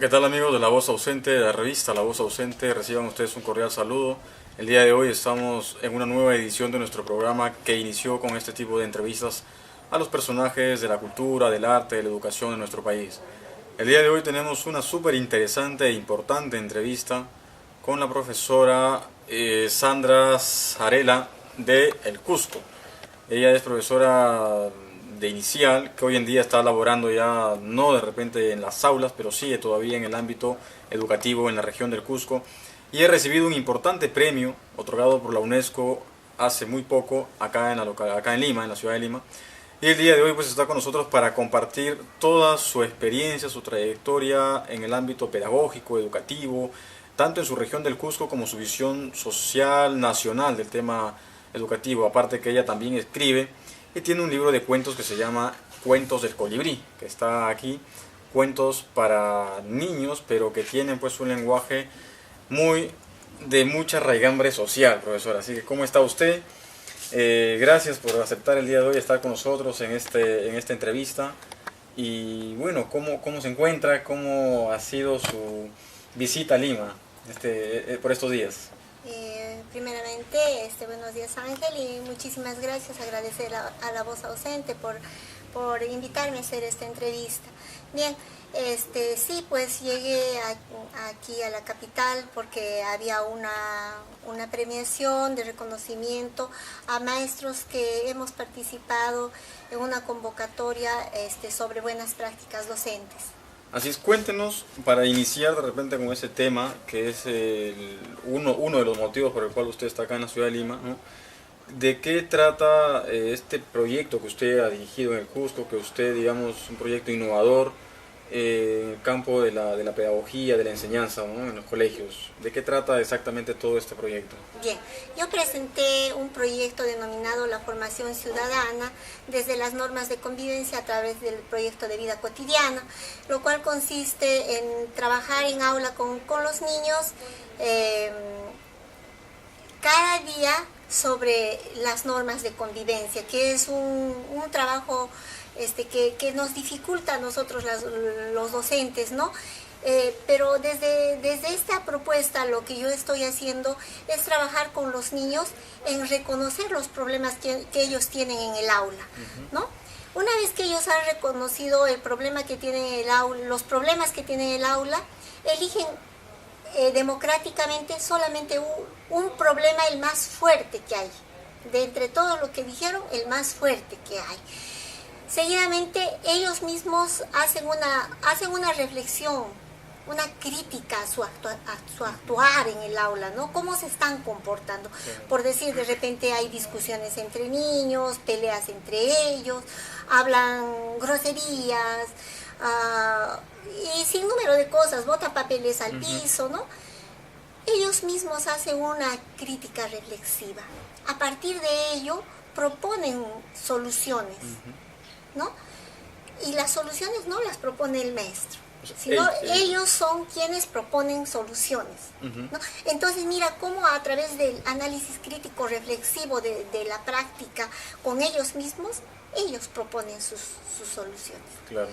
¿Qué tal amigos de La Voz Ausente, de la revista La Voz Ausente? Reciban ustedes un cordial saludo. El día de hoy estamos en una nueva edición de nuestro programa que inició con este tipo de entrevistas a los personajes de la cultura, del arte, de la educación de nuestro país. El día de hoy tenemos una súper interesante e importante entrevista con la profesora Sandra Zarela de El Cusco. Ella es profesora de inicial, que hoy en día está laborando ya no de repente en las aulas, pero sigue todavía en el ámbito educativo en la región del Cusco, y ha recibido un importante premio otorgado por la UNESCO hace muy poco acá en Lima, en la ciudad de Lima. Y el día de hoy pues está con nosotros para compartir toda su experiencia, su trayectoria en el ámbito pedagógico, educativo, tanto en su región del Cusco como su visión social nacional del tema educativo. Aparte que ella también escribe y tiene un libro de cuentos que se llama Cuentos del Colibrí, que está aquí, cuentos para niños, pero que tienen pues un lenguaje de mucha raigambre social, profesora. Así que, ¿cómo está usted? Gracias por aceptar el día de hoy estar con nosotros en esta entrevista. Y bueno, ¿cómo se encuentra? ¿Cómo ha sido su visita a Lima por estos días? Primeramente, buenos días Ángel, y muchísimas gracias, agradecer a La Voz Ausente por invitarme a hacer esta entrevista. Bien, sí, pues llegué aquí a la capital porque había una premiación de reconocimiento a maestros que hemos participado en una convocatoria sobre buenas prácticas docentes. Así es, cuéntenos, para iniciar de repente con ese tema, que es uno de los motivos por el cual usted está acá en la ciudad de Lima, ¿no? ¿De qué trata este proyecto que usted ha dirigido en el Cusco, que usted, digamos, un proyecto innovador en el campo de la pedagogía, de la enseñanza, ¿no? En los colegios? ¿De qué trata exactamente todo este proyecto? Bien, yo presenté un proyecto denominado La Formación Ciudadana desde las normas de convivencia a través del proyecto de vida cotidiana, lo cual consiste en trabajar en aula con los niños cada día sobre las normas de convivencia, que es un trabajo que nos dificulta a nosotros los docentes, ¿no? Pero desde esta propuesta lo que yo estoy haciendo es trabajar con los niños en reconocer los problemas que ellos tienen en el aula, ¿no? Una vez que ellos han reconocido el problema que tienen el aula, los problemas que tiene el aula, eligen democráticamente solamente un problema, el más fuerte que hay. De entre todo lo que dijeron, el más fuerte que hay. Seguidamente ellos mismos hacen una reflexión, una crítica a su actuar en el aula, ¿no? Cómo se están comportando. Por decir, de repente hay discusiones entre niños, peleas entre ellos, hablan groserías, y sin número de cosas, botan papeles al piso, ¿no? Ellos mismos hacen una crítica reflexiva. A partir de ello proponen soluciones, ¿no? Y las soluciones no las propone el maestro, sino ellos son quienes proponen soluciones, ¿no? Entonces mira cómo a través del análisis crítico reflexivo de la práctica con ellos mismos, ellos proponen sus soluciones. Claro.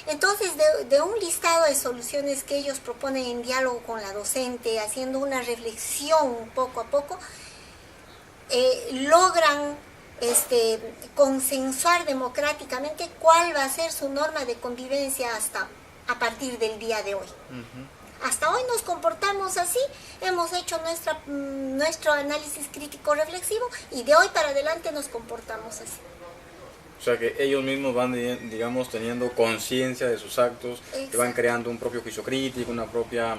Entonces, de un listado de soluciones que ellos proponen en diálogo con la docente, haciendo una reflexión poco a poco, logran consensuar democráticamente cuál va a ser su norma de convivencia a partir del día de hoy. Hasta hoy nos comportamos así, hemos hecho nuestro análisis crítico reflexivo y de hoy para adelante nos comportamos así. O sea que ellos mismos van, digamos, teniendo conciencia de sus actos, que van creando un propio juicio crítico, una propia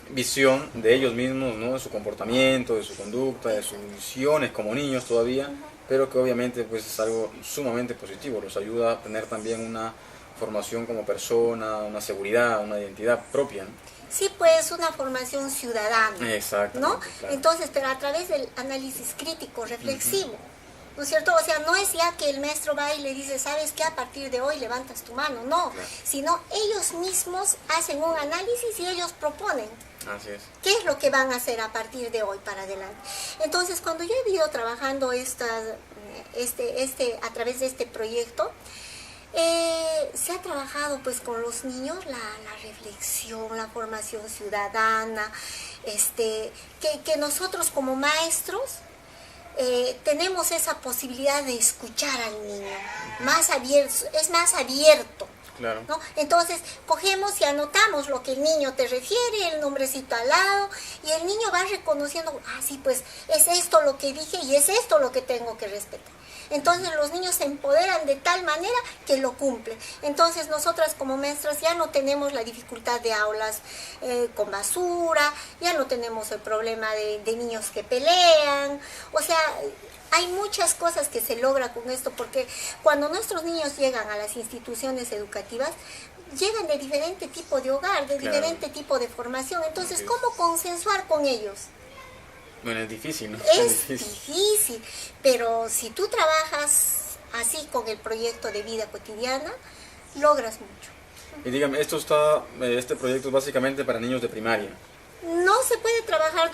visión de ellos mismos, ¿no? De su comportamiento, de su conducta, de sus visiones como niños todavía, pero que obviamente pues es algo sumamente positivo, los ayuda a tener también una formación como persona, una seguridad, una identidad propia, ¿no? Sí, pues una formación ciudadana. Exacto. ¿No? Claro. Entonces, pero a través del análisis crítico, reflexivo, ¿no es cierto? O sea, no es ya que el maestro va y le dice, ¿sabes qué? A partir de hoy levantas tu mano, no, claro, sino ellos mismos hacen un análisis y ellos proponen. Así es. ¿Qué es lo que van a hacer a partir de hoy para adelante? Entonces, cuando yo he ido trabajando a través de este proyecto, Se ha trabajado pues con los niños la reflexión, la formación ciudadana, que nosotros como maestros tenemos esa posibilidad de escuchar al niño, más abierto, es más abierto. Claro. ¿No? Entonces cogemos y anotamos lo que el niño te refiere, el nombrecito al lado, y el niño va reconociendo, sí, pues es esto lo que dije y es esto lo que tengo que respetar. Entonces los niños se empoderan de tal manera que lo cumplen. Entonces nosotras como maestras ya no tenemos la dificultad de aulas con basura, ya no tenemos el problema de niños que pelean, o sea, hay muchas cosas que se logra con esto, porque cuando nuestros niños llegan a las instituciones educativas, llegan de diferente tipo de hogar, de diferente tipo de formación. Entonces, ¿cómo consensuar con ellos? Bueno, es difícil, ¿no? Es difícil, pero si tú trabajas así con el proyecto de vida cotidiana, logras mucho. Y dígame, este proyecto es básicamente para niños de primaria. No se puede trabajar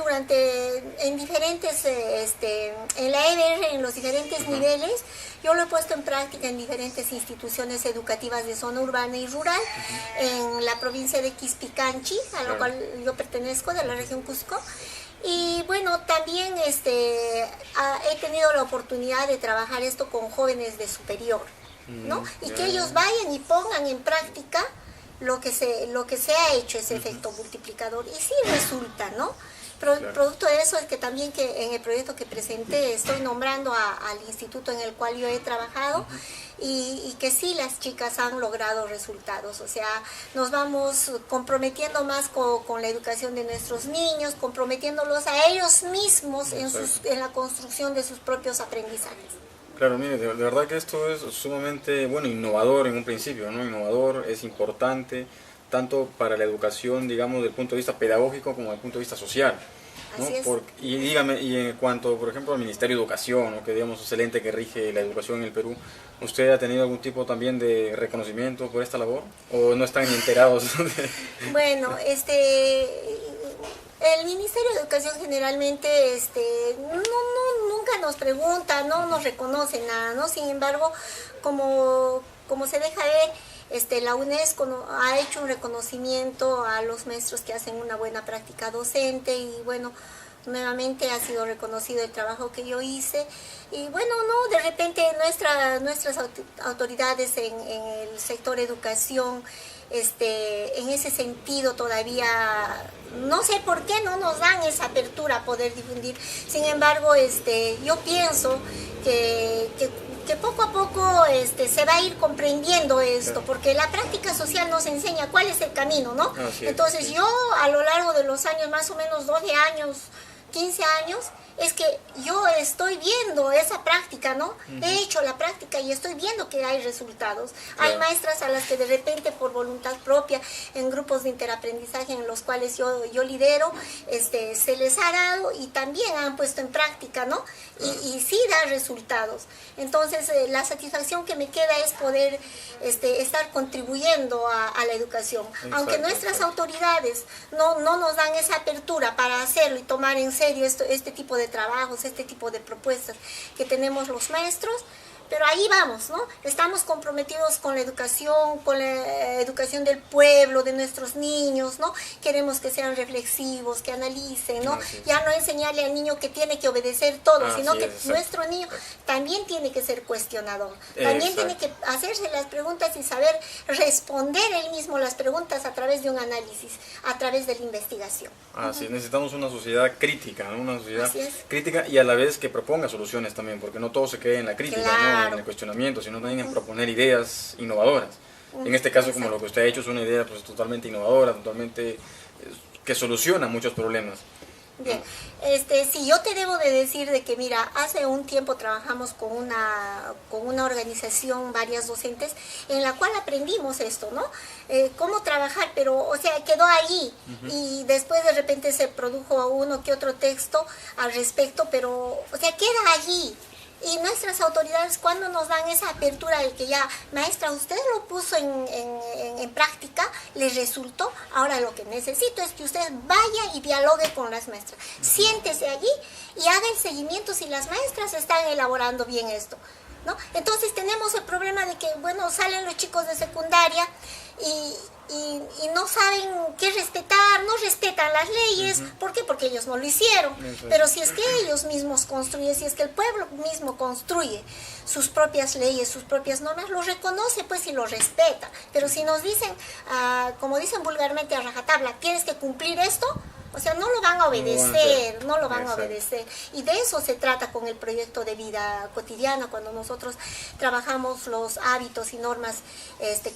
en diferentes, en la EBR, en los diferentes niveles. Yo lo he puesto en práctica en diferentes instituciones educativas de zona urbana y rural, en la provincia de Quispicanchi, a la cual yo pertenezco, de la región Cusco. Y bueno, también he tenido la oportunidad de trabajar esto con jóvenes de superior, ¿no? Y que ellos vayan y pongan en práctica lo que se ha hecho, ese efecto multiplicador, y sí resulta, ¿no? Producto de eso es que también que en el proyecto que presenté estoy nombrando al instituto en el cual yo he trabajado, y que sí las chicas han logrado resultados. O sea, nos vamos comprometiendo más con la educación de nuestros niños, comprometiéndolos a ellos mismos en la construcción de sus propios aprendizajes. Claro, mire, de verdad que esto es sumamente, innovador en un principio, ¿no? Innovador, es importante, tanto para la educación, digamos, desde el punto de vista pedagógico como desde el punto de vista social, ¿no? Así es. Y dígame, y en cuanto, por ejemplo, al Ministerio de Educación, ¿no? Que digamos es el ente que rige la educación en el Perú, ¿usted ha tenido algún tipo también de reconocimiento por esta labor? ¿O no están ni enterados? Bueno, el Ministerio de Educación generalmente nunca nos pregunta, no nos reconoce nada, ¿no? Sin embargo, como se deja ver, la UNESCO ha hecho un reconocimiento a los maestros que hacen una buena práctica docente, y bueno, nuevamente ha sido reconocido el trabajo que yo hice. Y bueno, no, de repente nuestras autoridades en el sector educación, en ese sentido todavía no sé por qué no nos dan esa apertura a poder difundir. Sin embargo, yo pienso que poco a poco se va a ir comprendiendo esto, porque la práctica social nos enseña cuál es el camino, ¿no? Entonces yo a lo largo de los años, más o menos 12 años, 15 años, es que yo estoy viendo esa práctica, ¿no? He hecho la práctica y estoy viendo que hay resultados. Hay maestras a las que de repente por voluntad propia, en grupos de interaprendizaje en los cuales yo lidero, se les ha dado y también han puesto en práctica, ¿no? Y sí da resultados. Entonces la satisfacción que me queda es poder estar contribuyendo a la educación. Aunque nuestras autoridades no nos dan esa apertura para hacerlo y tomar en serio este tipo de trabajos, este tipo de propuestas que tenemos los maestros, pero ahí vamos, ¿no? Estamos comprometidos con la educación del pueblo, de nuestros niños, ¿no? Queremos que sean reflexivos, que analicen, ¿no? Ya no enseñarle al niño que tiene que obedecer todo, sino que nuestro niño también tiene que ser cuestionador, también tiene que hacerse las preguntas y saber responder él mismo las preguntas a través de un análisis, a través de la investigación. Así necesitamos una sociedad crítica, ¿no? Una sociedad crítica y a la vez que proponga soluciones también, porque no todo se quede en la crítica, ¿no? En el cuestionamiento, sino también en proponer ideas innovadoras. En este caso, como lo que usted ha hecho, es una idea pues totalmente innovadora, totalmente que soluciona muchos problemas. Bien, sí, yo te debo de decir de que, mira, hace un tiempo trabajamos con una organización, varias docentes, en la cual aprendimos esto, ¿no? Cómo trabajar, pero, o sea, quedó allí, y después de repente se produjo uno que otro texto al respecto, pero, o sea, queda allí. Y nuestras autoridades, cuando nos dan esa apertura de que ya, maestra, usted lo puso en práctica, les resultó, ahora lo que necesito es que usted vaya y dialogue con las maestras. Siéntese allí y haga el seguimiento si las maestras están elaborando bien esto. ¿no? Entonces tenemos el problema de que, bueno, salen los chicos de secundaria y no saben qué respetar, no respetan las leyes. ¿Por qué? Porque ellos no lo hicieron. Pero si es que ellos mismos construyen, si es que el pueblo mismo construye sus propias leyes, sus propias normas, lo reconoce pues y lo respeta. Pero si nos dicen, como dicen vulgarmente a rajatabla, tienes que cumplir esto, o sea, no lo van a obedecer, no lo van a obedecer. Y de eso se trata con el proyecto de vida cotidiana, cuando nosotros trabajamos los hábitos y normas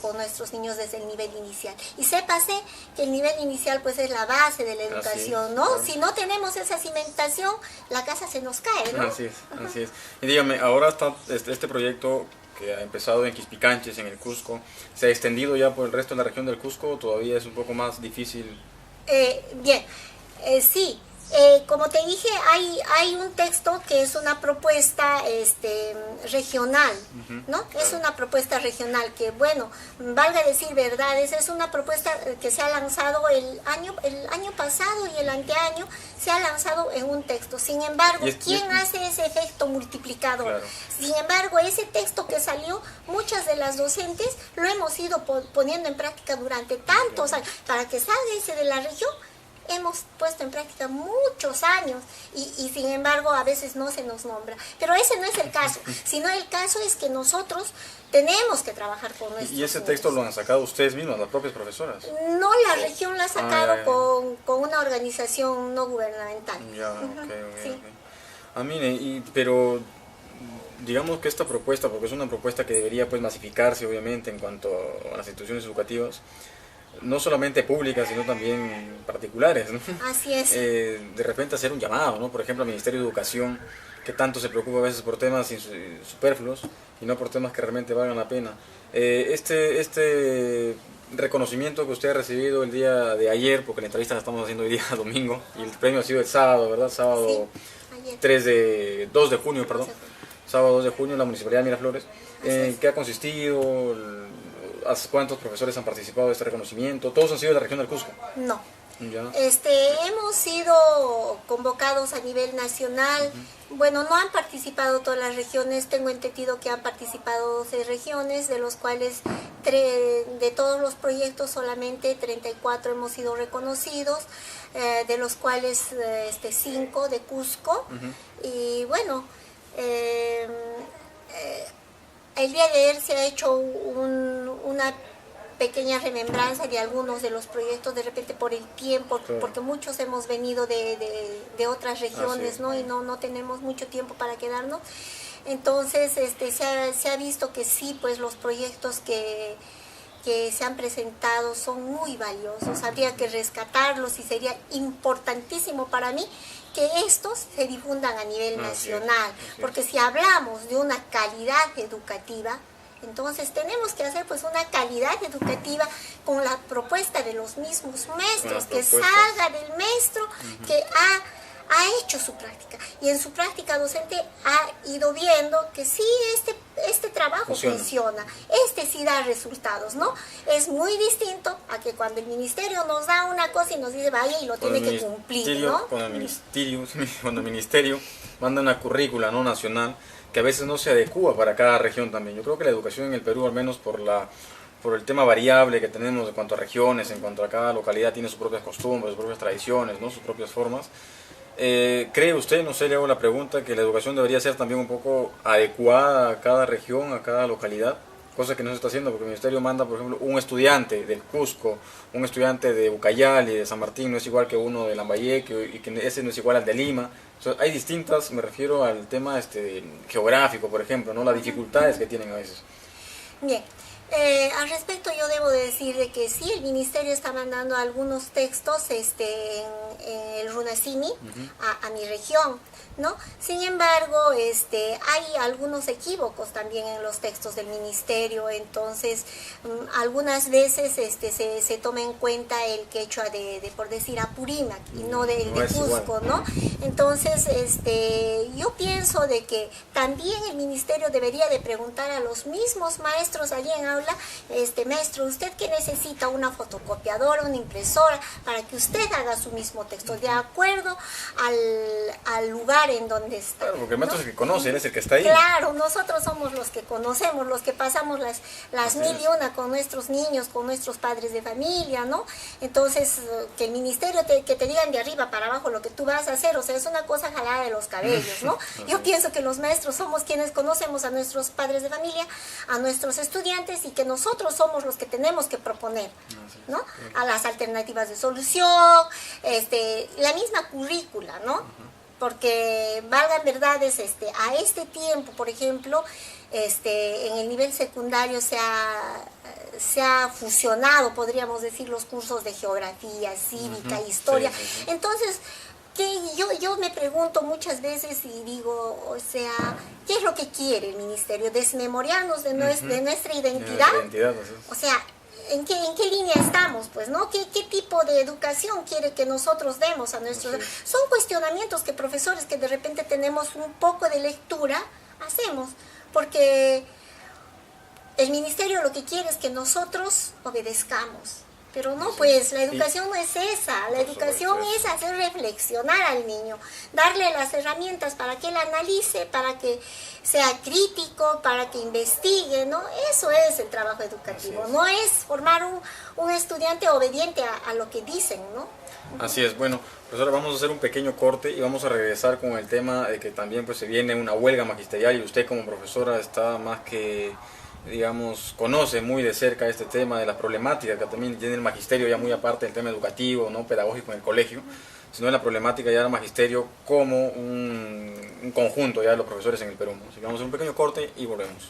con nuestros niños desde el nivel inicial. Y sépase que el nivel inicial pues es la base de la educación, ¿no? Claro. Si no tenemos esa cimentación, la casa se nos cae, ¿no? Así es, así es. Y dígame, ahora está este proyecto que ha empezado en Quispicanches, en el Cusco, ¿se ha extendido ya por el resto de la región del Cusco o todavía es un poco más difícil? Bien, sí, como te dije, hay un texto que es una propuesta regional, ¿no? Es una propuesta regional que, bueno, valga decir verdades, es una propuesta que se ha lanzado el año pasado y el anteaño, se ha lanzado en un texto. Sin embargo, ¿quién hace ese efecto multiplicador? Claro. Sin embargo, ese texto que salió, muchas de las docentes lo hemos ido poniendo en práctica durante tantos años. Para que salga ese de la región, hemos puesto en práctica muchos años y sin embargo a veces no se nos nombra. Pero ese no es el caso, sino el caso es que nosotros tenemos que trabajar con nuestros ¿Y ese texto lo han sacado ustedes mismos, las propias profesoras? No, la región la ha sacado con una organización no gubernamental. Ya, sí. Mire, pero digamos que esta propuesta, porque es una propuesta que debería pues masificarse obviamente en cuanto a las instituciones educativas, no solamente públicas, sino también particulares, ¿no? Así es. De repente hacer un llamado, ¿no? Por ejemplo, al Ministerio de Educación, que tanto se preocupa a veces por temas superfluos y no por temas que realmente valgan la pena. Este reconocimiento que usted ha recibido el día de ayer, porque la entrevista la estamos haciendo hoy día domingo, y el premio ha sido el sábado, ¿verdad? Sábado sí, 2 de junio, perdón. Sábado 2 de junio en la Municipalidad de Miraflores. ¿Qué ha consistido? ¿Cuántos profesores han participado de este reconocimiento? ¿Todos han sido de la región del Cusco? No. Ya. Hemos sido convocados a nivel nacional. Bueno, no han participado todas las regiones. Tengo entendido que han participado 12 regiones, de los cuales de todos los proyectos solamente 34 hemos sido reconocidos, de los cuales 5 de Cusco. Y bueno, el día de ayer se ha hecho una pequeña remembranza de algunos de los proyectos, de repente por el tiempo, porque muchos hemos venido de otras regiones, ¿no? Y no tenemos mucho tiempo para quedarnos. Entonces se ha visto que sí, pues los proyectos que se han presentado son muy valiosos, habría que rescatarlos y sería importantísimo para mí que estos se difundan a nivel nacional, porque si hablamos de una calidad educativa, entonces tenemos que hacer pues una calidad educativa con la propuesta de los mismos maestros, que salga del maestro que ha hecho su práctica y en su práctica docente ha ido viendo que sí, este trabajo funciona, sí da resultados, ¿no? Es muy distinto a que cuando el ministerio nos da una cosa y nos dice vaya y lo tiene que cumplir, ¿no? Cuando el ministerio manda una currícula no nacional que a veces no se adecua para cada región también. Yo creo que la educación en el Perú, al menos por el tema variable que tenemos en cuanto a regiones, en cuanto a cada localidad tiene sus propias costumbres, sus propias tradiciones, ¿no? Sus propias formas. ¿Cree usted, no sé, le hago la pregunta, que la educación debería ser también un poco adecuada a cada región, a cada localidad? Cosa que no se está haciendo porque el ministerio manda, por ejemplo, un estudiante del Cusco, un estudiante de Ucayali, de San Martín, no es igual que uno de Lambayeque, y que ese no es igual al de Lima. O sea, hay distintas, me refiero al tema geográfico, por ejemplo, ¿no? Las dificultades que tienen a veces. Bien. Al respecto yo debo decir de que sí, el ministerio está mandando algunos textos en el Runasimi a mi región, ¿no? Sin embargo, hay algunos equívocos también en los textos del ministerio, entonces algunas veces se toma en cuenta el quechua de por decir Apurímac y no de Cusco, ¿no? Entonces, yo pienso de que también el ministerio debería de preguntar a los mismos maestros allí en aula, maestro, ¿usted qué necesita? Una fotocopiadora, una impresora, para que usted haga su mismo texto, de acuerdo al lugar en donde está. Claro, porque el maestro es el que conoce, él es el que está ahí. Claro, nosotros somos los que conocemos, los que pasamos las mil y una con nuestros niños, con nuestros padres de familia, ¿no? Entonces, que el ministerio que te digan de arriba para abajo lo que tú vas a hacer, o sea, es una cosa jalada de los cabellos, ¿no? Yo pienso que los maestros somos quienes conocemos a nuestros padres de familia, a nuestros estudiantes, y que nosotros somos los que tenemos que proponer, ¿no? A las alternativas de solución, la misma currícula, ¿no? Porque valgan verdades, a este tiempo, por ejemplo, en el nivel secundario se ha fusionado, podríamos decir, los cursos de geografía, cívica, historia. Sí. Entonces, yo me pregunto muchas veces y digo, o sea, ¿qué es lo que quiere el ministerio? ¿Desmemoriarnos de nuestra identidad? O sea, ¿en qué línea estamos? Pues, ¿no? ¿Qué tipo de educación quiere que nosotros demos a nuestros? Sí. Son cuestionamientos que profesores que de repente tenemos un poco de lectura hacemos, porque el ministerio lo que quiere es que nosotros obedezcamos. Pero no, pues la educación no es esa, la educación es hacer reflexionar al niño, darle las herramientas para que él analice, para que sea crítico, para que investigue, ¿no? Eso es el trabajo educativo, no es formar un estudiante obediente a lo que dicen, ¿no? Así es. Bueno, profesora, vamos a hacer un pequeño corte y vamos a regresar con el tema de que también pues se viene una huelga magisterial y usted como profesora está más que, digamos, conoce muy de cerca este tema de las problemáticas que también tiene el magisterio, ya muy aparte del tema educativo, no pedagógico en el colegio, sino de la problemática ya del magisterio como un conjunto ya de los profesores en el Perú. Así que vamos a hacer un pequeño corte y volvemos.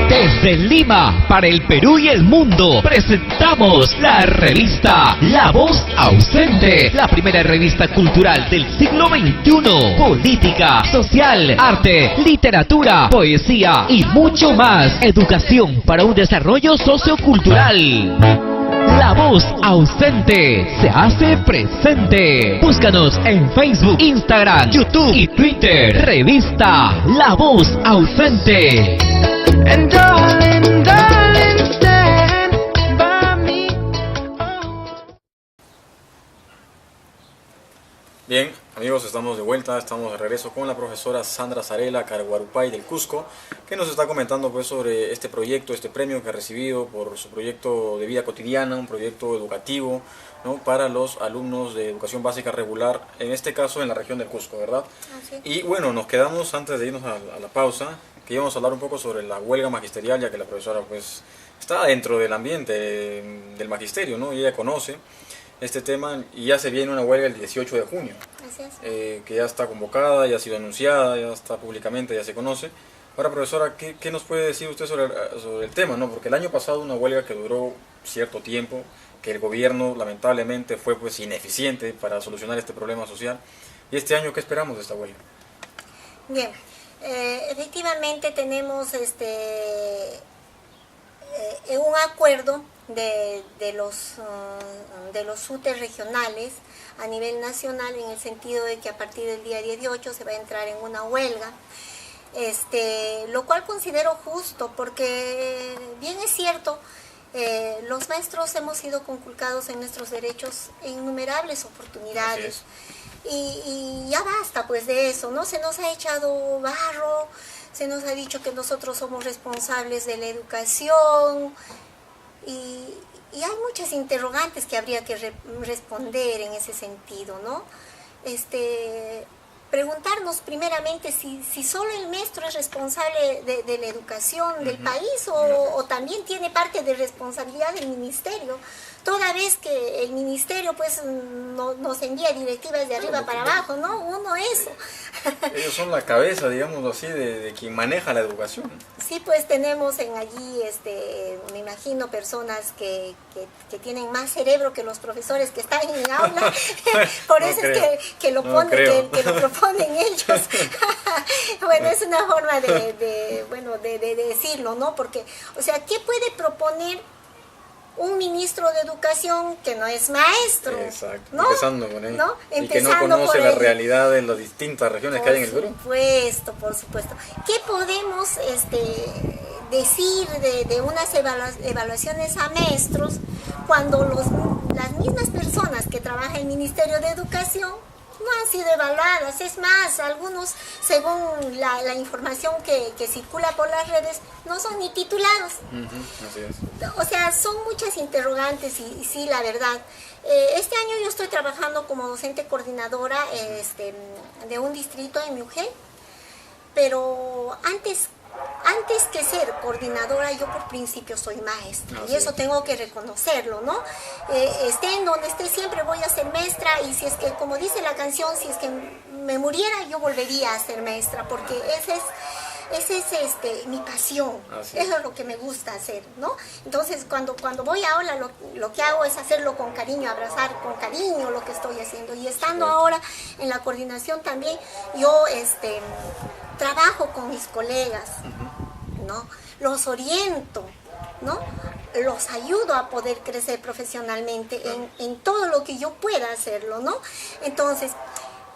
Desde Lima, para el Perú y el mundo, presentamos la revista La Voz Ausente, la primera revista cultural del siglo XXI. Política, social, arte, literatura, poesía y mucho más. Educación para un desarrollo sociocultural. La Voz Ausente se hace presente. Búscanos en Facebook, Instagram, YouTube y Twitter. Revista La Voz Ausente. And darling, darling, stand by me. Bien, amigos, estamos de vuelta, estamos de regreso con la profesora Sandra Zarela Carguarupay del Cusco, que nos está comentando pues sobre este proyecto, este premio que ha recibido por su proyecto de vida cotidiana, un proyecto educativo, ¿no?, para los alumnos de educación básica regular, en este caso en la región del Cusco, ¿verdad? Así. Y bueno, nos quedamos antes de irnos a la pausa, que íbamos a hablar un poco sobre la huelga magisterial, ya que la profesora pues está dentro del ambiente del magisterio, ¿no? Y ella conoce este tema y ya se viene una huelga el 18 de junio, que ya está convocada, ya ha sido anunciada, ya está públicamente, ya se conoce. Ahora, profesora, ¿qué nos puede decir usted sobre el tema, ¿no? Porque el año pasado una huelga que duró cierto tiempo, que el gobierno lamentablemente fue pues ineficiente para solucionar este problema social. ¿Y este año qué esperamos de esta huelga? Bien. Efectivamente tenemos un acuerdo de los UTE regionales a nivel nacional, en el sentido de que a partir del día 18 se va a entrar en una huelga, lo cual considero justo, porque bien es cierto, los maestros hemos sido conculcados en nuestros derechos en innumerables oportunidades. Y ya basta pues de eso, ¿no? Se nos ha echado barro, se nos ha dicho que nosotros somos responsables de la educación y hay muchas interrogantes que habría que responder en ese sentido, ¿no? Preguntarnos primeramente si solo el maestro es responsable de la educación del país o también tiene parte de responsabilidad del ministerio, toda vez que el ministerio pues nos envía directivas de arriba para abajo, ¿no? Uno eso. Ellos son la cabeza, digamos así, de quien maneja la educación. Sí, pues tenemos allí, me imagino, personas que tienen más cerebro que los profesores que están en el aula, por eso es que lo ponen, que lo proponen ellos. Bueno, es una forma de decirlo, ¿no? Porque, o sea, ¿qué puede proponer un ministro de educación que no es maestro. Exacto, ¿no? empezando con él. ¿No? Y que no Empezando conoce por la él. realidad de las distintas regiones que hay en el Perú. Por supuesto. ¿Qué podemos decir de unas evaluaciones a maestros cuando las mismas personas que trabajan en el Ministerio de Educación no han sido evaluadas? Es más, algunos, según la información que circula por las redes, no son ni titulados. Así es. O sea, son muchas interrogantes y sí, la verdad. Este año yo estoy trabajando como docente coordinadora de un distrito en Miujel, pero antes que ser coordinadora, yo por principio soy maestra, y eso tengo que reconocerlo, ¿no? Esté en donde esté, siempre voy a ser maestra, y si es que, como dice la canción, si es que me muriera, yo volvería a ser maestra, porque ese es mi pasión, eso es lo que me gusta hacer, ¿no? Entonces, cuando voy a aula, lo que hago es hacerlo con cariño, abrazar con cariño lo que estoy haciendo, y estando ahora en la coordinación también, yo trabajo con mis colegas, ¿no? Los oriento, ¿no? Los ayudo a poder crecer profesionalmente en todo lo que yo pueda hacerlo, ¿no? Entonces,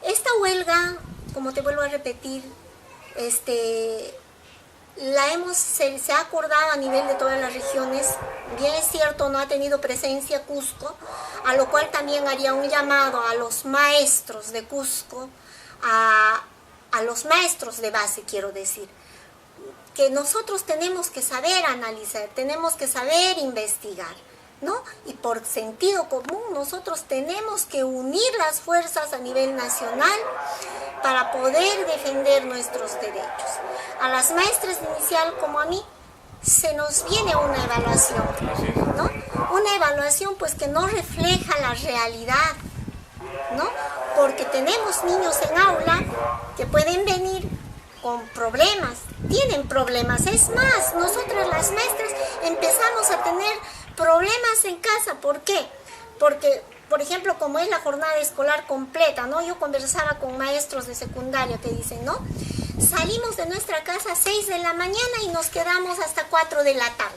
esta huelga, como te vuelvo a repetir, se ha acordado a nivel de todas las regiones. Bien es cierto, no ha tenido presencia Cusco, a lo cual también haría un llamado a los maestros de Cusco, a los maestros de base, quiero decir, que nosotros tenemos que saber analizar, tenemos que saber investigar, ¿no? Y por sentido común nosotros tenemos que unir las fuerzas a nivel nacional para poder defender nuestros derechos. A las maestras de inicial como a mí se nos viene una evaluación, ¿no? Una evaluación pues que no refleja la realidad, ¿no? Porque tenemos niños en aula que pueden venir con problemas, tienen problemas. Es más, nosotras las maestras empezamos a tener problemas en casa. ¿Por qué? Porque, por ejemplo, como es la jornada escolar completa, ¿no? Yo conversaba con maestros de secundaria que dicen, ¿no? Salimos de nuestra casa a 6 de la mañana y nos quedamos hasta 4 de la tarde.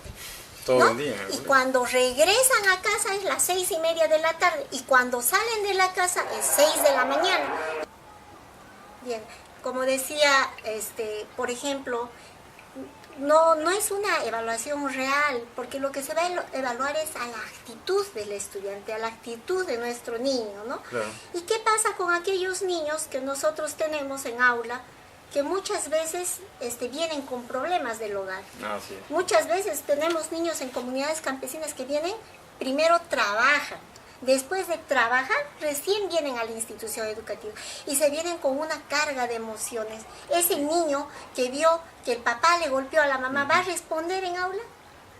Todo el día. Y cuando regresan a casa es las 6:30 de la tarde, y cuando salen de la casa es 6 de la mañana. Bien, como decía, por ejemplo, no es una evaluación real, porque lo que se va a evaluar es a la actitud del estudiante, a la actitud de nuestro niño, ¿no? Claro. ¿Y qué pasa con aquellos niños que nosotros tenemos en aula, que muchas veces vienen con problemas del hogar? Así es. Muchas veces tenemos niños en comunidades campesinas que vienen, primero trabajan, después de trabajar recién vienen a la institución educativa y se vienen con una carga de emociones. Ese niño que vio que el papá le golpeó a la mamá, ¿va a responder en aula?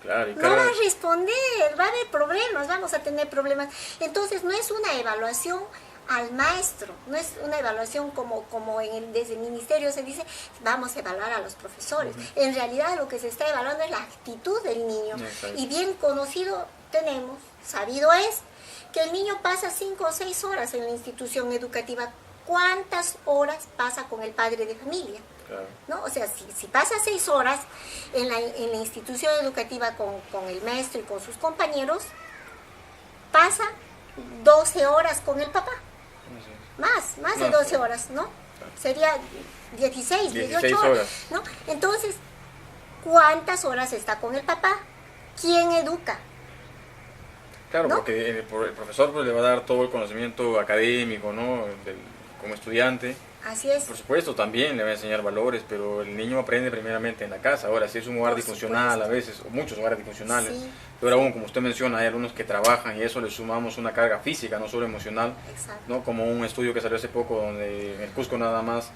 Claro, No va a responder, va a haber problemas, vamos a tener problemas. Entonces no es una evaluación al maestro, no es una evaluación como desde el ministerio se dice, vamos a evaluar a los profesores. En realidad lo que se está evaluando es la actitud del niño. Exacto. Y bien conocido tenemos, sabido es, que el niño pasa 5 o 6 horas en la institución educativa. ¿Cuántas horas pasa con el padre de familia? Claro. ¿No? O sea, si pasa 6 horas en la institución educativa con el maestro y con sus compañeros, pasa 12 horas con el papá. Más de 12 horas, ¿no? Sería 16, 18 horas, ¿no? Entonces, ¿cuántas horas está con el papá? ¿Quién educa? Claro, ¿no? porque el profesor pues, le va a dar todo el conocimiento académico, ¿no? Como estudiante. Así es. Por supuesto, también le va a enseñar valores, pero el niño aprende primeramente en la casa. Ahora, si es un hogar disfuncional a veces, o muchos hogares disfuncionales, Sí. pero aún, como usted menciona, hay algunos que trabajan y eso le sumamos una carga física, no solo emocional, Exacto. ¿no? Como un estudio que salió hace poco donde en el Cusco nada más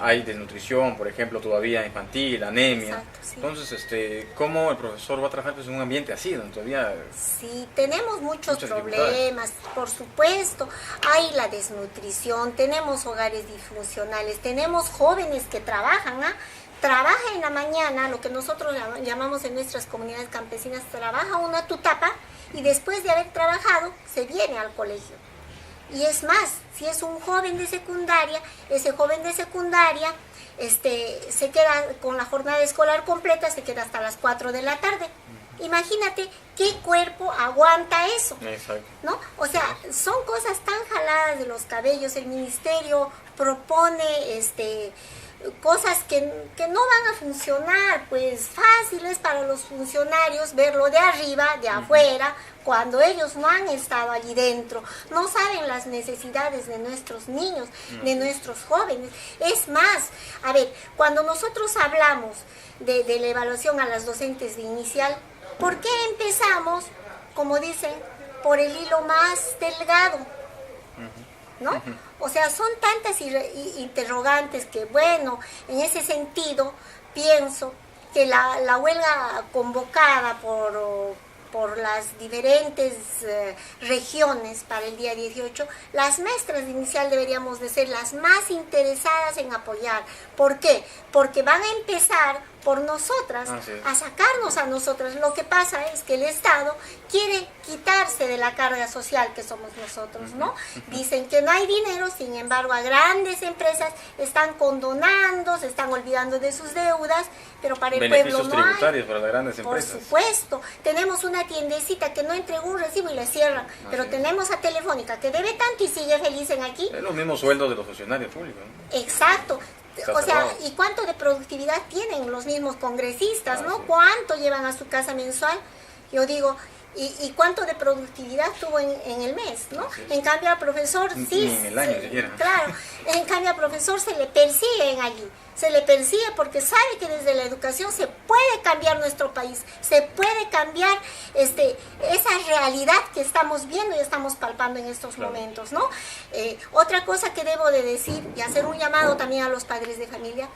hay desnutrición, por ejemplo, todavía infantil, anemia. Exacto, sí. Entonces, ¿cómo el profesor va a trabajar pues, en un ambiente así, donde todavía... Sí, tenemos muchos Muchas problemas, por supuesto. Hay la desnutrición, tenemos hogares disfuncionales, tenemos jóvenes que trabajan, trabaja en la mañana, lo que nosotros llamamos en nuestras comunidades campesinas, trabaja una tutapa y después de haber trabajado se viene al colegio. Y es más, si es un joven de secundaria, ese joven de secundaria se queda con la jornada escolar completa, se queda hasta las 4 de la tarde. Imagínate qué cuerpo aguanta eso. Exacto. ¿No? O sea, son cosas tan jaladas de los cabellos. El ministerio propone cosas que no van a funcionar, pues fáciles para los funcionarios verlo de arriba, de afuera, cuando ellos no han estado allí dentro, no saben las necesidades de nuestros niños, de nuestros jóvenes. Es más, a ver, cuando nosotros hablamos de la evaluación a las docentes de inicial, ¿por qué empezamos, como dicen, por el hilo más delgado? ¿No? O sea, son tantas interrogantes que, bueno, en ese sentido, pienso que la huelga convocada por las diferentes regiones para el día 18, las maestras de inicial deberíamos de ser las más interesadas en apoyar. ¿Por qué? Porque van a empezar por nosotras, a sacarnos a nosotras. Lo que pasa es que el Estado quiere quitarse de la carga social que somos nosotros, ¿no? Dicen que no hay dinero, sin embargo, a grandes empresas están condonando, se están olvidando de sus deudas, pero para el pueblo no hay. Beneficios tributarios para las grandes empresas. Por supuesto, tenemos una tiendecita que no entregó un recibo y la cierran, pero tenemos a Telefónica que debe tanto y sigue feliz en aquí. Es los mismos sueldos de los funcionarios públicos, ¿no? Exacto. O sea, ¿y cuánto de productividad tienen los mismos congresistas, no? ¿Cuánto llevan a su casa mensual? Yo digo, ¿y cuánto de productividad tuvo en el mes, no? En cambio al profesor sí, en el año siquiera. Claro, en cambio al profesor se le persiguen allí, se le persigue porque sabe que desde la educación se puede cambiar nuestro país, se puede cambiar esa realidad que estamos viendo y estamos palpando en estos momentos, ¿no? Otra cosa que debo de decir y hacer un llamado también a los padres de familia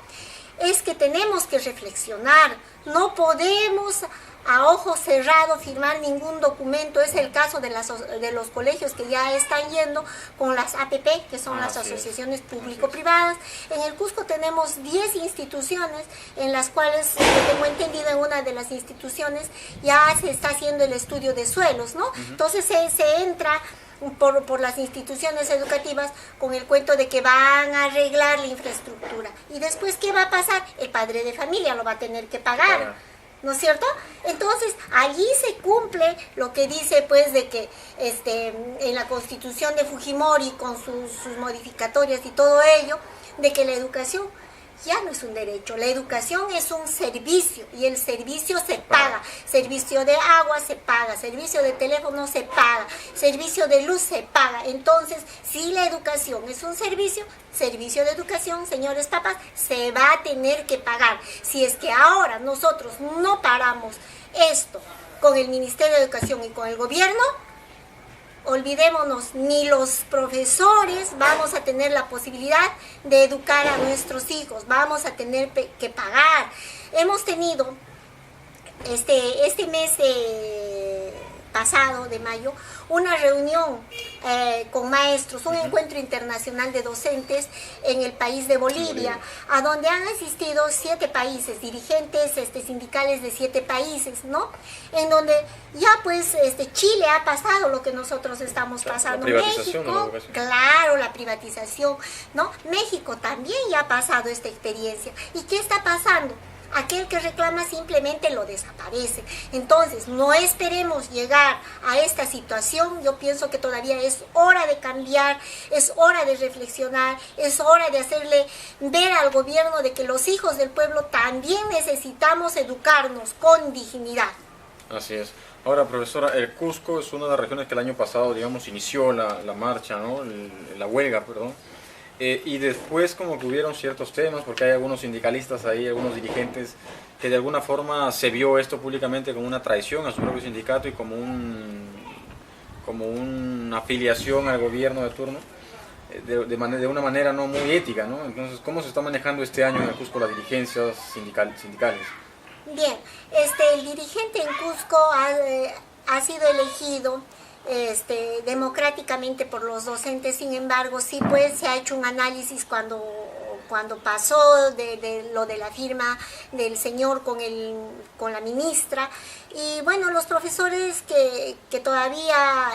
es que tenemos que reflexionar, no podemos a ojo cerrado firmar ningún documento. Es el caso de los colegios que ya están yendo con las APP, que son las asociaciones público-privadas. En el Cusco tenemos 10 instituciones en las cuales, tengo entendido, en una de las instituciones ya se está haciendo el estudio de suelos, ¿no? Entonces se entra por las instituciones educativas con el cuento de que van a arreglar la infraestructura. Y después, ¿qué va a pasar? El padre de familia lo va a tener que pagar, ¿no es cierto? Entonces, allí se cumple lo que dice, pues, de que en la Constitución de Fujimori, con sus modificatorias y todo ello, de que la educación ya no es un derecho, la educación es un servicio y el servicio se paga. Servicio de agua se paga, servicio de teléfono se paga, servicio de luz se paga. Entonces, si la educación es un servicio de educación, señores papás, se va a tener que pagar. Si es que ahora nosotros no paramos esto con el Ministerio de Educación y con el gobierno, olvidémonos, ni los profesores vamos a tener la posibilidad de educar a nuestros hijos, vamos a tener que pagar. Hemos tenido este mes pasado de mayo una reunión con maestros, un encuentro internacional de docentes en el país de Bolivia, a donde han asistido 7 países, dirigentes sindicales de 7 países, ¿no? En donde ya pues Chile ha pasado lo que nosotros estamos pasando. La privatización, México, claro, la privatización, ¿no? México también ya ha pasado esta experiencia. ¿Y qué está pasando? Aquel que reclama simplemente lo desaparece. Entonces, no esperemos llegar a esta situación. Yo pienso que todavía es hora de cambiar, es hora de reflexionar, es hora de hacerle ver al gobierno de que los hijos del pueblo también necesitamos educarnos con dignidad. Así es. Ahora, profesora, el Cusco es una de las regiones que el año pasado, digamos, inició la marcha, ¿no? La huelga, perdón. Y después como que hubieron ciertos temas, porque hay algunos sindicalistas ahí, algunos dirigentes, que de alguna forma se vio esto públicamente como una traición a su propio sindicato y como una afiliación al gobierno de turno, de una manera no muy ética, ¿no? Entonces, ¿cómo se está manejando este año en el Cusco las dirigencias sindicales? Bien, el dirigente en Cusco ha sido elegido democráticamente por los docentes. Sin embargo, sí pues se ha hecho un análisis cuando pasó de lo de la firma del señor con la ministra, y bueno, los profesores que todavía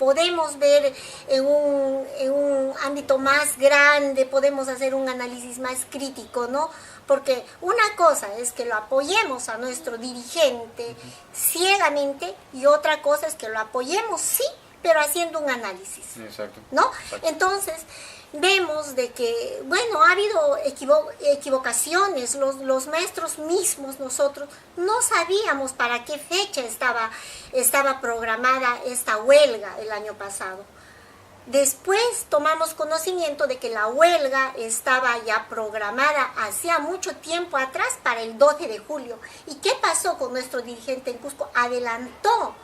podemos ver en un ámbito más grande, podemos hacer un análisis más crítico, ¿no? Porque una cosa es que lo apoyemos a nuestro dirigente ciegamente y otra cosa es que lo apoyemos, sí, pero haciendo un análisis. Exacto. ¿No? Exacto. Entonces, vemos de que, bueno, ha habido equivocaciones, los maestros mismos, nosotros, no sabíamos para qué fecha estaba programada esta huelga el año pasado. Después tomamos conocimiento de que la huelga estaba ya programada hacía mucho tiempo atrás para el 12 de julio. ¿Y qué pasó con nuestro dirigente en Cusco? Adelantó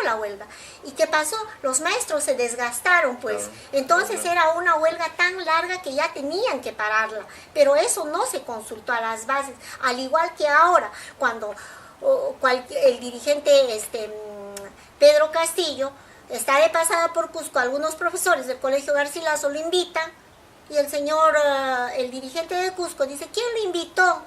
la huelga. ¿Y qué pasó? Los maestros se desgastaron, pues. Claro, Entonces claro. era una huelga tan larga que ya tenían que pararla. Pero eso no se consultó a las bases. Al igual que ahora, cuando el dirigente Pedro Castillo está de pasada por Cusco, algunos profesores del Colegio Garcilaso lo invitan y el señor, el dirigente de Cusco dice, ¿quién lo invitó?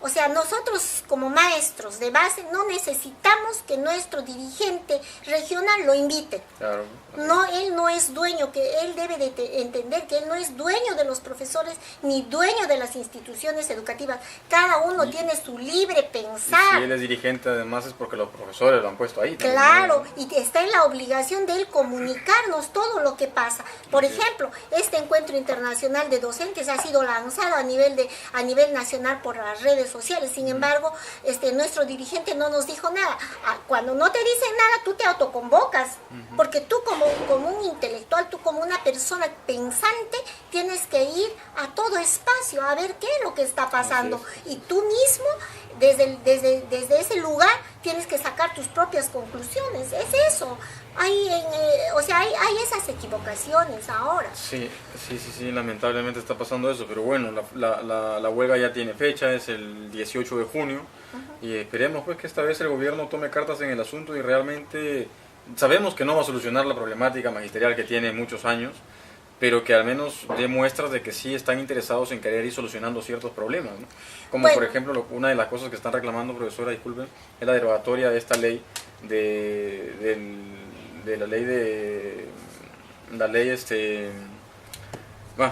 O sea, nosotros como maestros de base no necesitamos que nuestro dirigente regional lo invite. Claro. No, él no es dueño, que él debe de entender que él no es dueño de los profesores ni dueño de las instituciones educativas. Cada uno tiene su libre pensar. Y si él es dirigente, además es porque los profesores lo han puesto ahí. También, Claro, ¿no? y está en la obligación de él comunicarnos todo lo que pasa. Por ejemplo, este encuentro internacional de docentes ha sido lanzado a nivel nacional por las redes sociales. Sin embargo, nuestro dirigente no nos dijo nada. Cuando no te dicen nada, tú te autoconvocas, porque tú como un intelectual, tú como una persona pensante, tienes que ir a todo espacio a ver qué es lo que está pasando. Y tú mismo, desde ese lugar, tienes que sacar tus propias conclusiones. Es eso. Hay esas equivocaciones ahora. Sí, lamentablemente está pasando eso, pero bueno, la huelga ya tiene fecha, es el 18 de junio, y esperemos pues que esta vez el gobierno tome cartas en el asunto y realmente sabemos que no va a solucionar la problemática magisterial que tiene muchos años, pero que al menos dé muestras de que sí están interesados en querer ir solucionando ciertos problemas, ¿no? Como Bueno. por ejemplo, una de las cosas que están reclamando, profesora, disculpen, es la derogatoria de esta ley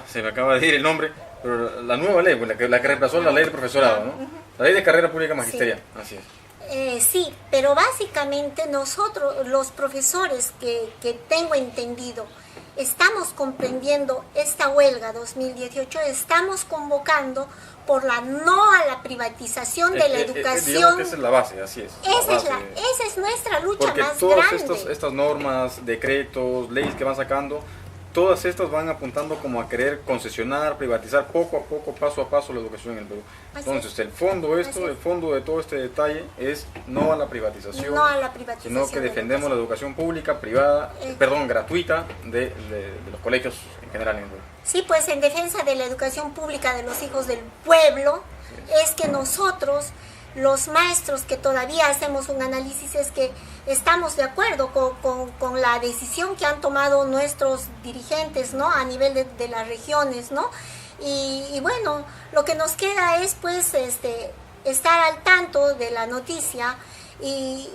se me acaba de ir el nombre, pero la nueva ley, pues, la que reemplazó la ley de profesorado, ¿no? La ley de carrera pública magisterial, así es. Sí, pero básicamente nosotros, los profesores que tengo entendido, estamos comprendiendo esta huelga 2018, estamos convocando por no a la privatización de la educación. Digamos que esa es la base, así es. Esa es nuestra lucha porque más todas grande. estas normas, decretos, leyes que van sacando, todas estas van apuntando como a querer concesionar, privatizar poco a poco, paso a paso la educación en el Perú. Entonces, el fondo de todo este detalle es no a la privatización, No a la privatización, sino que defendemos la educación pública, privada, gratuita de los colegios en general en el Perú. Sí, pues en defensa de la educación pública de los hijos del pueblo, es que nosotros, los maestros que todavía hacemos un análisis, es que estamos de acuerdo con la decisión que han tomado nuestros dirigentes, ¿no? A nivel de las regiones, ¿no? Y bueno, lo que nos queda es pues estar al tanto de la noticia y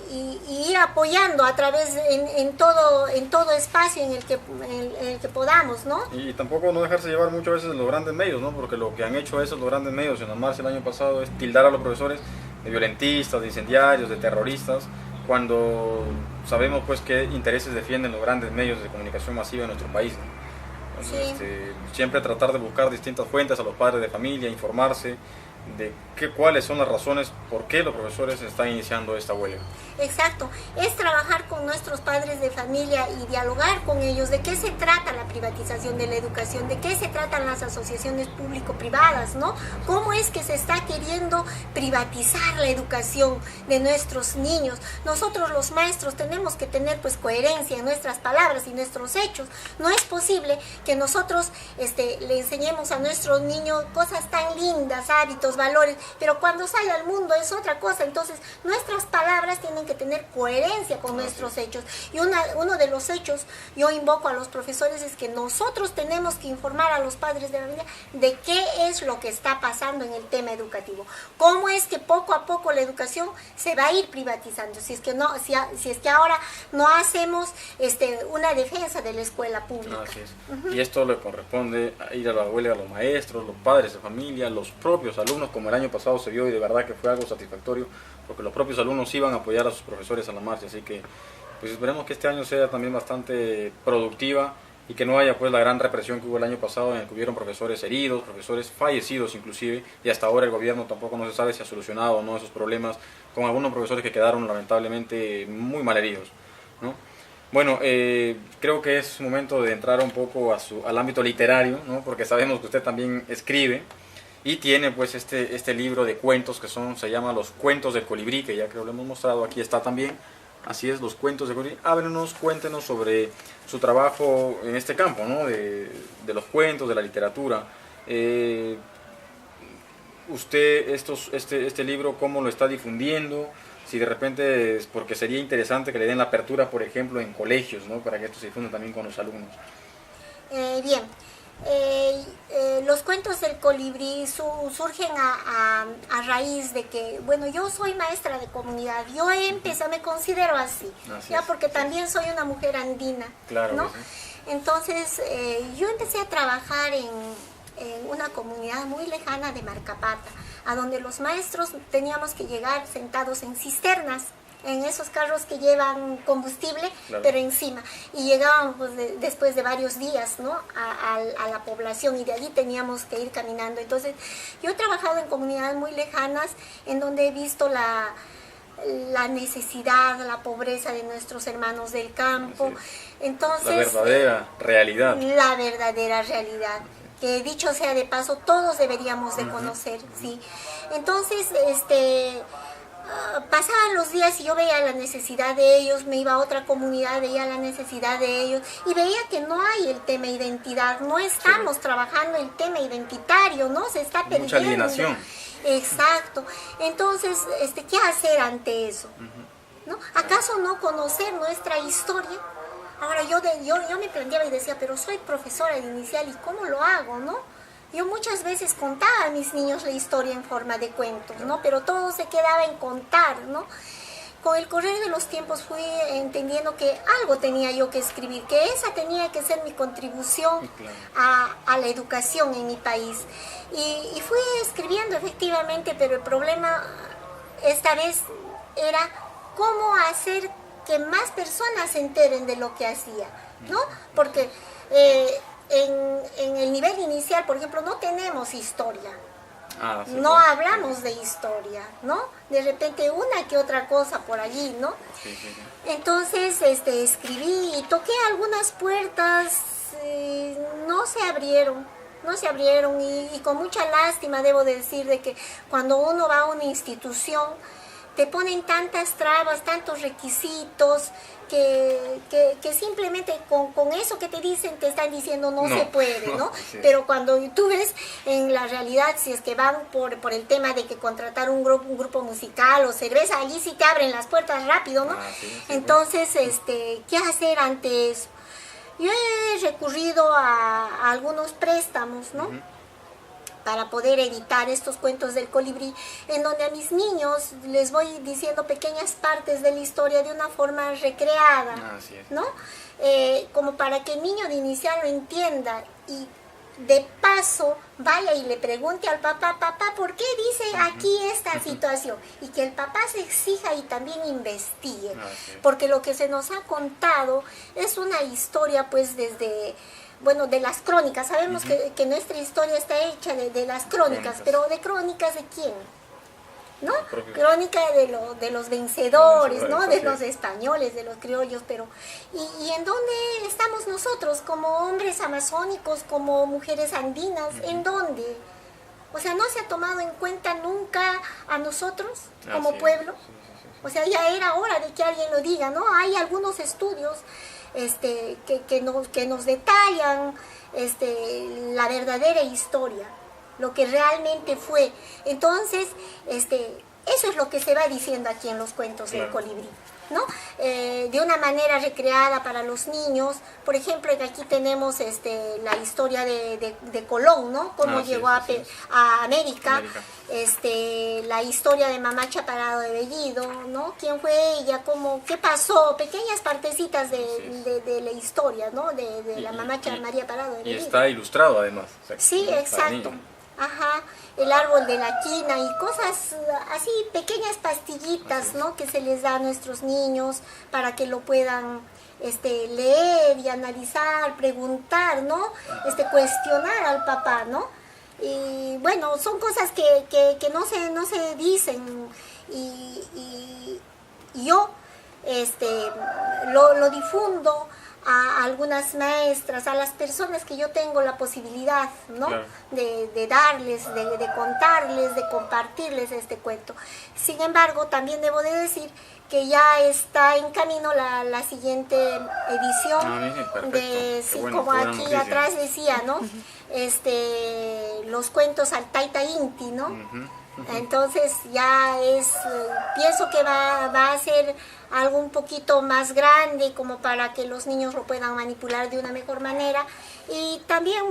ir apoyando a través en todo espacio en el que podamos, ¿no? Y tampoco no dejarse llevar muchas veces de los grandes medios, ¿no? Porque lo que han hecho esos los grandes medios en la marcha el año pasado es tildar a los profesores de violentistas, de incendiarios, de terroristas, cuando sabemos pues qué intereses defienden los grandes medios de comunicación masiva en nuestro país, ¿no? Entonces, siempre tratar de buscar distintas fuentes a los padres de familia, informarse de cuáles son las razones por qué los profesores están iniciando esta huelga. Exacto, es trabajar con nuestros padres de familia y dialogar con ellos de qué se trata la privatización de la educación, de qué se tratan las asociaciones público-privadas, ¿no? Cómo es que se está queriendo privatizar la educación de nuestros niños. Nosotros los maestros tenemos que tener pues coherencia en nuestras palabras y nuestros hechos. No es posible que nosotros le enseñemos a nuestros niños cosas tan lindas, hábitos, valores, pero cuando sale al mundo es otra cosa. Entonces nuestras palabras tienen que tener coherencia con nuestros hechos, y uno de los hechos, yo invoco a los profesores, es que nosotros tenemos que informar a los padres de familia de qué es lo que está pasando en el tema educativo, cómo es que poco a poco la educación se va a ir privatizando, si es que ahora no hacemos una defensa de la escuela pública. Así es. Y esto le corresponde a ir a la huelga a los maestros, los padres de familia, los propios alumnos, como el año pasado se vio, y de verdad que fue algo satisfactorio, porque los propios alumnos iban a apoyar a sus profesores a la marcha. Así que pues esperemos que este año sea también bastante productiva y que no haya pues la gran represión que hubo el año pasado, en el que hubieron profesores heridos, profesores fallecidos inclusive, y hasta ahora el gobierno tampoco no se sabe si ha solucionado o no esos problemas, con algunos profesores que quedaron lamentablemente muy mal heridos, ¿no? Bueno, creo que es momento de entrar un poco al ámbito literario, ¿no? Porque sabemos que usted también escribe y tiene pues este libro de cuentos que se llama Los Cuentos del Colibrí, que ya creo lo hemos mostrado, aquí está también. Así es, Los Cuentos del Colibrí. Ábrenos, cuéntenos sobre su trabajo en este campo, ¿no? de los cuentos, de la literatura. Usted este libro, ¿cómo lo está difundiendo? Si de repente es porque sería interesante que le den la apertura, por ejemplo, en colegios, ¿no? Para que esto se difunda también con los alumnos. Bien, los cuentos del colibrí surgen a raíz de que, bueno, yo soy maestra de comunidad, yo me considero así, porque también soy una mujer andina, claro, ¿no? Sí. Entonces, yo empecé a trabajar en una comunidad muy lejana de Marcapata, a donde los maestros teníamos que llegar sentados en cisternas, en esos carros que llevan combustible, claro, pero encima, y llegábamos pues, después de varios días, ¿no? a la población, y de allí teníamos que ir caminando. Entonces yo he trabajado en comunidades muy lejanas, en donde he visto la necesidad, la pobreza de nuestros hermanos del campo. Entonces, la verdadera realidad. La verdadera realidad, que dicho sea de paso, todos deberíamos de conocer, ¿sí? Entonces, pasaban los días y yo veía la necesidad de ellos, me iba a otra comunidad, veía la necesidad de ellos y veía que no hay el tema identidad, no estamos trabajando el tema identitario, ¿no? Se está perdiendo. Mucha alienación. Exacto. Entonces, ¿qué hacer ante eso? ¿No? ¿Acaso no conocer nuestra historia? Ahora yo me planteaba y decía, pero soy profesora de inicial, ¿y cómo lo hago, no? Yo muchas veces contaba a mis niños la historia en forma de cuentos, ¿no? Pero todo se quedaba en contar, ¿no? Con el correr de los tiempos fui entendiendo que algo tenía yo que escribir, que esa tenía que ser mi contribución a la educación en mi país. Y fui escribiendo efectivamente, pero el problema esta vez era cómo hacer que más personas se enteren de lo que hacía, ¿no? Porque en el nivel inicial, por ejemplo, no tenemos historia. No hablamos de historia, ¿no? De repente una que otra cosa por allí, ¿no? Entonces, escribí y toqué algunas puertas, no se abrieron y con mucha lástima debo decir de que cuando uno va a una institución te ponen tantas trabas, tantos requisitos, que simplemente con eso que te dicen, te están diciendo no se puede, ¿no? Sí. Pero cuando tú ves en la realidad, si es que van por el tema de que contratar un grupo musical o cerveza, allí sí te abren las puertas rápido, ¿no? Entonces, ¿qué hacer ante eso? Yo he recurrido a algunos préstamos, ¿no? Para poder editar estos cuentos del colibrí, en donde a mis niños les voy diciendo pequeñas partes de la historia de una forma recreada, ¿no? Como para que el niño de inicial lo entienda y de paso vaya y le pregunte al papá, ¿por qué dice aquí esta situación? Y que el papá se exija y también investigue, porque lo que se nos ha contado es una historia pues desde... Bueno, de las crónicas, sabemos que nuestra historia está hecha de las crónicas, pero ¿de crónicas de quién? ¿No? Crónica de los vencedores, ¿no? De los españoles, de los criollos, pero ¿y en dónde estamos nosotros como hombres amazónicos, como mujeres andinas? ¿En dónde? O sea, ¿no se ha tomado en cuenta nunca a nosotros como pueblo? O sea, ya era hora de que alguien lo diga, ¿no? Hay algunos estudios que nos detallan la verdadera historia, lo que realmente fue. Entonces, eso es lo que se va diciendo aquí en los cuentos del colibrí, ¿no? De una manera recreada para los niños. Por ejemplo, aquí tenemos la historia de Colón, ¿no? Cómo llegó a América. La historia de Mamá Chaparrado de Bellido, ¿no? ¿Quién fue ella? ¿Qué pasó? Pequeñas partecitas de la historia, ¿no? De la Mamá María Parado de Bellido. Y está ilustrado además. O sea, sí, exacto. Ajá, el árbol de la quina y cosas así, pequeñas pastillitas, ¿no? Que se les da a nuestros niños para que lo puedan leer y analizar, preguntar, ¿no? Cuestionar al papá, ¿no? Y bueno, son cosas que no se dicen y yo lo difundo a algunas maestras, a las personas que yo tengo la posibilidad, ¿no? Claro. de darles, de contarles, de compartirles este cuento. Sin embargo, también debo de decir que ya está en camino la siguiente edición como aquí noticia. Atrás decía, ¿no? Los cuentos al Taita Inti, ¿no? Entonces ya pienso que va a ser algo un poquito más grande como para que los niños lo puedan manipular de una mejor manera. Y también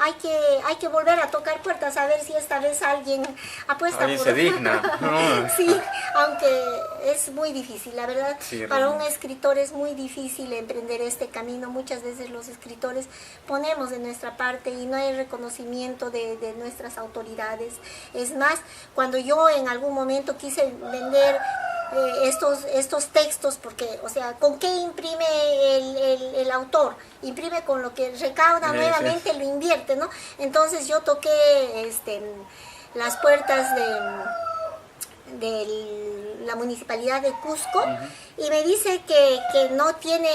hay que volver a tocar puertas a ver si esta vez alguien apuesta alguien por... se digna. No. Sí, aunque es muy difícil, la verdad. Sí, para un escritor es muy difícil emprender este camino. Muchas veces los escritores ponemos de nuestra parte y no hay reconocimiento de nuestras autoridades. Es más, cuando yo en algún momento quise vender estos textos, porque, o sea, ¿con qué imprime el autor? Imprime con lo que recauda, nuevamente lo invierte, ¿no? Entonces yo toqué las puertas de la municipalidad de Cusco y me dice que no tiene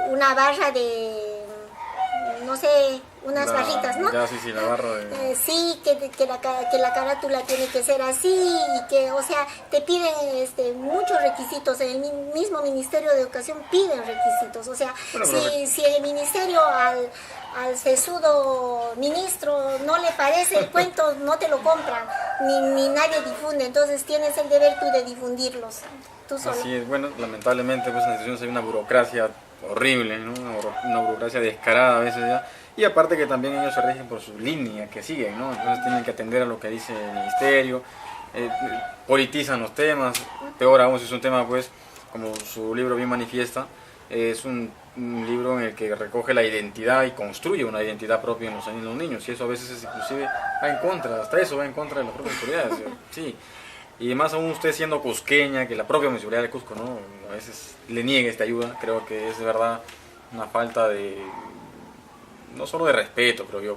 una barra de, no sé, unas barritas, ¿no? Ya, sí, la barra de... sí, que la carátula tiene que ser así y que, o sea, te piden muchos requisitos. En el mismo Ministerio de Educación piden requisitos. O sea, bueno, si el ministerio al sesudo ministro no le parece el cuento, no te lo compran, ni nadie difunde. Entonces tienes el deber tú de difundirlos, tú solo. Así es, bueno, lamentablemente pues en las instituciones hay una burocracia horrible, ¿no? Una burocracia descarada a veces ya. Y aparte que también ellos se rigen por su línea que siguen, ¿no? Entonces tienen que atender a lo que dice el ministerio, politizan los temas, peor aún si es un tema, pues, como su libro bien manifiesta, es un libro en el que recoge la identidad y construye una identidad propia en los niños, y eso a veces es, inclusive va en contra, hasta eso va en contra de las propias autoridades, sí. Y más aún usted siendo cusqueña, que la propia municipalidad de Cusco, ¿no? A veces le niegue esta ayuda, creo que es de verdad una falta de... no solo de respeto, creo yo,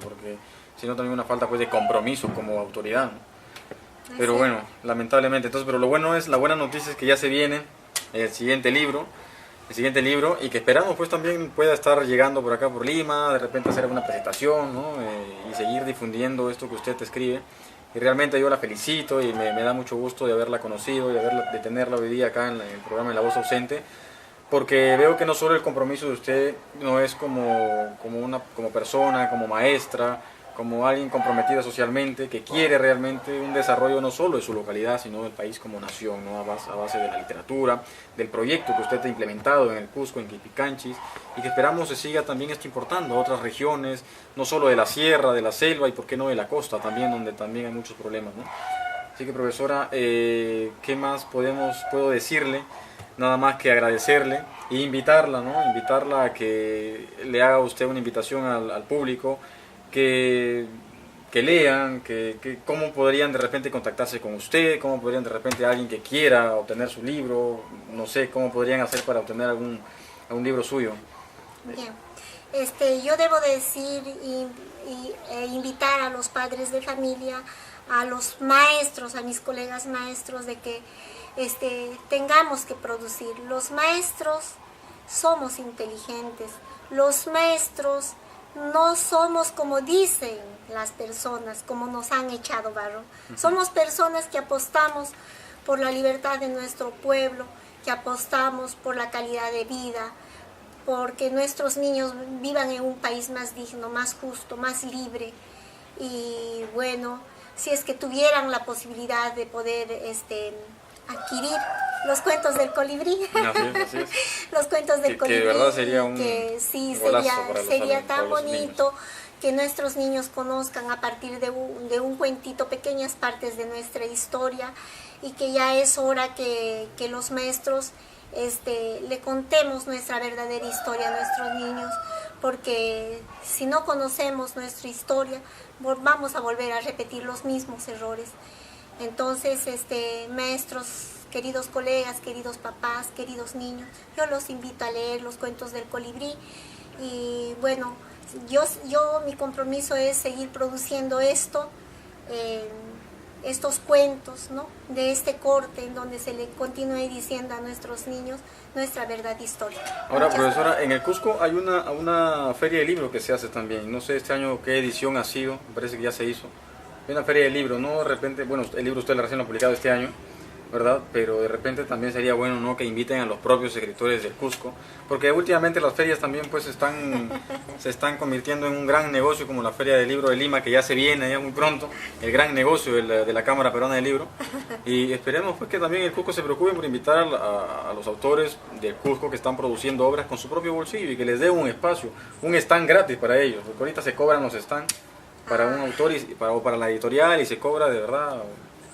sino también una falta pues de compromiso como autoridad, ¿no? Pero bueno, lamentablemente, entonces, pero la buena noticia es que ya se viene el siguiente libro, y que esperamos pues también pueda estar llegando por acá por Lima, de repente hacer alguna presentación, ¿no? Y seguir difundiendo esto que usted escribe. Y realmente yo la felicito y me da mucho gusto de haberla conocido y de tenerla hoy día acá en el programa de La Voz Ausente, porque veo que no solo el compromiso de usted no es como persona, como maestra, como alguien comprometida socialmente, que quiere realmente un desarrollo no solo de su localidad, sino del país como nación, ¿no? A base de la literatura, del proyecto que usted ha implementado en el Cusco, en Quipicanchis, y que esperamos se siga también importando a otras regiones, no solo de la sierra, de la selva y por qué no de la costa también, donde también hay muchos problemas, ¿no? Así que, profesora, ¿qué más puedo decirle? Nada más que agradecerle e invitarla, ¿no? Invitarla a que le haga usted una invitación al público, que lean, que cómo podrían de repente contactarse con usted, cómo podrían de repente alguien que quiera obtener su libro, no sé, cómo podrían hacer para obtener algún libro suyo. Bien, yo debo decir e invitar a los padres de familia, a los maestros, a mis colegas maestros, de que tengamos que producir. Los maestros somos inteligentes, los maestros no somos como dicen las personas, como nos han echado barro. Somos personas que apostamos por la libertad de nuestro pueblo, que apostamos por la calidad de vida, porque nuestros niños vivan en un país más digno, más justo, más libre. Y bueno, si es que tuvieran la posibilidad de poder adquirir los cuentos del colibrí, Así es. los cuentos del colibrí, que de verdad sería un que sí, golazo para sería para tan los bonito niños. que nuestros niños conozcan a partir de un cuentito pequeñas partes de nuestra historia, y que ya es hora que los maestros le contemos nuestra verdadera historia a nuestros niños, porque si no conocemos nuestra historia vamos a volver a repetir los mismos errores. Entonces, maestros, queridos colegas, queridos papás, queridos niños, yo los invito a leer los cuentos del colibrí. Y bueno, mi compromiso es seguir produciendo estos cuentos, ¿no?, de este corte, en donde se le continúe diciendo a nuestros niños nuestra verdad histórica. Ahora, Muchas profesora, gracias. en el Cusco hay una feria de libros que se hace también. No sé este año qué edición ha sido, me parece que ya se hizo. Hay una feria de libros, ¿no? De repente, bueno, el libro usted recién lo ha publicado este año, ¿verdad? Pero de repente también sería bueno, ¿no?, que inviten a los propios escritores del Cusco, porque últimamente las ferias también pues se están convirtiendo en un gran negocio, como la Feria del Libro de Lima, que ya se viene ya muy pronto, el gran negocio de la Cámara Peruana del Libro, y esperemos pues que también el Cusco se preocupe por invitar a los autores del Cusco que están produciendo obras con su propio bolsillo, y que les dé un espacio, un stand gratis para ellos, porque ahorita se cobran los stands para un autor o para la editorial, y se cobra de verdad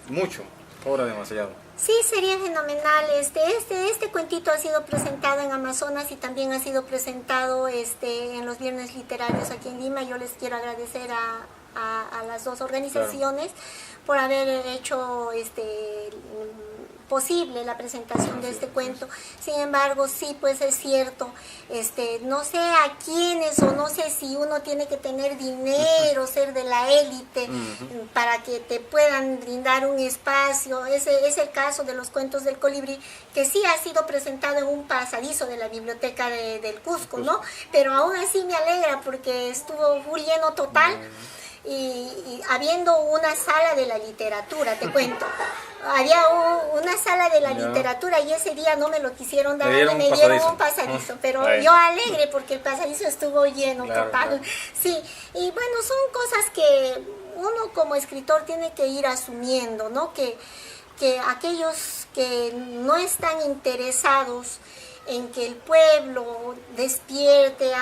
mucho, cobra demasiado. Sí, sería fenomenal. Este cuentito ha sido presentado en Amazonas y también ha sido presentado en los viernes literarios aquí en Lima. Yo les quiero agradecer a las dos organizaciones por haber hecho posible la presentación de este cuento. Sin embargo, sí, pues es cierto, no sé a quiénes, o no sé si uno tiene que tener dinero, ser de la élite para que te puedan brindar un espacio. Ese es el caso de los cuentos del colibrí, que sí ha sido presentado en un pasadizo de la biblioteca del Cusco, ¿no? Pero aún así me alegra, porque estuvo full lleno total. Y habiendo una sala de la literatura, te cuento, había una sala de la literatura, y ese día no me lo quisieron dar, me dieron un pasadizo, pero yo alegre porque el pasadizo estuvo lleno, total. Claro. Sí, y bueno, son cosas que uno como escritor tiene que ir asumiendo, ¿no? Que aquellos que no están interesados en que el pueblo despierte,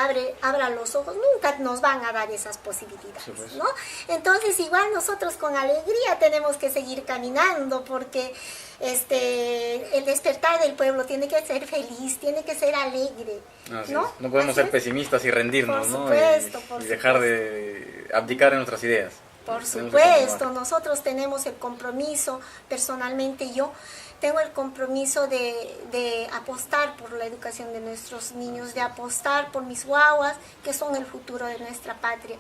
abra los ojos, nunca nos van a dar esas posibilidades, sí, pues, ¿no? Entonces, igual nosotros con alegría tenemos que seguir caminando, porque el despertar del pueblo tiene que ser feliz, tiene que ser alegre, ¿no? No podemos ser pesimistas y rendirnos, por supuesto, ¿no? Y dejar de abdicar en nuestras ideas. Por supuesto, nosotros tenemos el compromiso, personalmente yo tengo el compromiso de apostar por la educación de nuestros niños, de apostar por mis guaguas, que son el futuro de nuestra patria.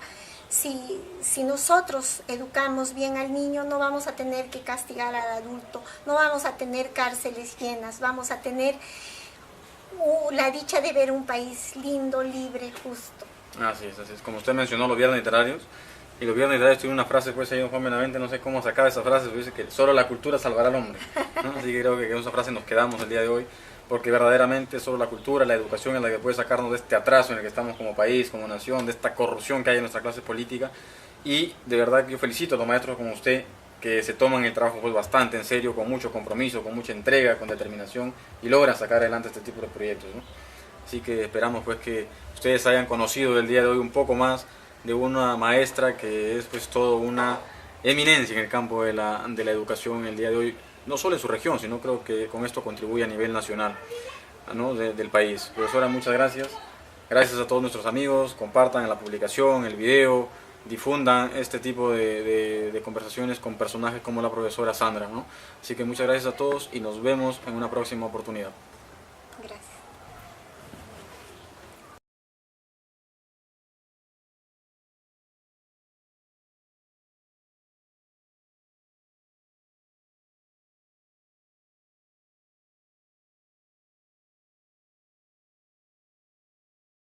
Si nosotros educamos bien al niño, no vamos a tener que castigar al adulto, no vamos a tener cárceles llenas, vamos a tener la dicha de ver un país lindo, libre, justo. Así es. Como usted mencionó, los viernes literarios. Y los viernes literarios tiene una frase, pues, ahí don Juan Benavente, no sé cómo sacaba esa frase, pero dice que solo la cultura salvará al hombre, ¿no? Así que creo que con esa frase nos quedamos el día de hoy, porque verdaderamente solo la cultura, la educación es la que puede sacarnos de este atraso en el que estamos como país, como nación, de esta corrupción que hay en nuestra clase política. Y de verdad que yo felicito a los maestros como usted, que se toman el trabajo pues bastante en serio, con mucho compromiso, con mucha entrega, con determinación, y logran sacar adelante este tipo de proyectos, ¿no? Así que esperamos pues que ustedes hayan conocido el día de hoy un poco más de una maestra que es pues todo una eminencia en el campo de la educación el día de hoy, no solo en su región, sino creo que con esto contribuye a nivel nacional, ¿no? del país. Profesora, muchas gracias. Gracias a todos nuestros amigos, compartan la publicación, el video, difundan este tipo de conversaciones con personajes como la profesora Sandra, ¿no? Así que muchas gracias a todos y nos vemos en una próxima oportunidad. Gracias.